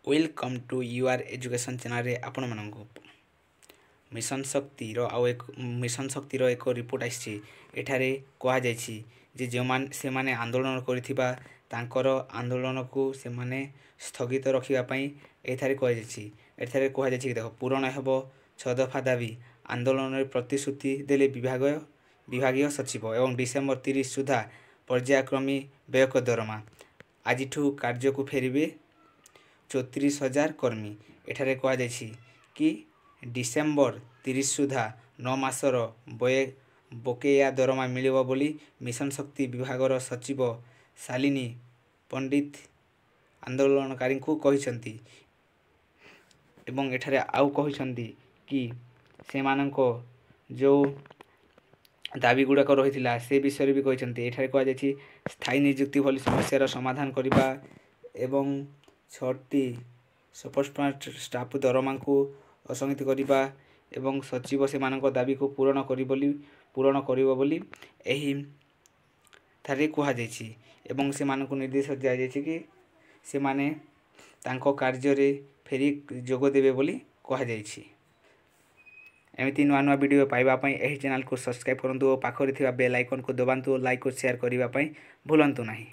Welcome to your education channel रे आपण मानक मिशन शक्तिर एक रिपोर्ट आसी एठारे कहा जायछि जे से माने आंदोलन करिथिबा तांकर आंदोलन को से माने स्थगित रखिबा पई एठारे कहा जायछि। एठारे कहा जायछि कि देखो पूर्ण हेबो 6 दफा दाबी आंदोलन रे प्रतिश्रुति देले विभागीय सचिव एवं डिसेंबर 30 सुधा पर्यायक्रमी व्ययक दरमा आजिठू कार्य को फेरिबे 34,000 कर्मी। एठारे कहा जायछि कि डिसेंबर 30 सुधा 9 मासर बकेया दरमा मिलिबो बोली मिशन शक्ति विभागर सचिव शालिनी पंडित आंदोलनकारी को कहिसंती एवं एठारे आउ कहिसंती कि से मानको जो दाबी गुड़ाक रही से विषय भी कहिसंती। एठारे कहा जायछि स्थायी नियुक्ति भली समस्यार समाधान करिबा एवं 6टी सुपरस्टार स्टाफ दरमा को असंगित करिबा एवं सचिव से मानक दाबी को पूर्ण करिबो बोली एही थारे कहा जायछि एवं से मानक निर्देश दिया जायछि कि से माने तांको कार्य रे फेरी जोग देबे बोली कहा जायछि। एमिति नुआ नुआ वीडियो पाइबा पई एही चैनल को सब्सक्राइब करंतु और पाखरे थिबा बेल आइकन को दबांतु और लाइक और शेयर करिबा पई भूलंतु नाही।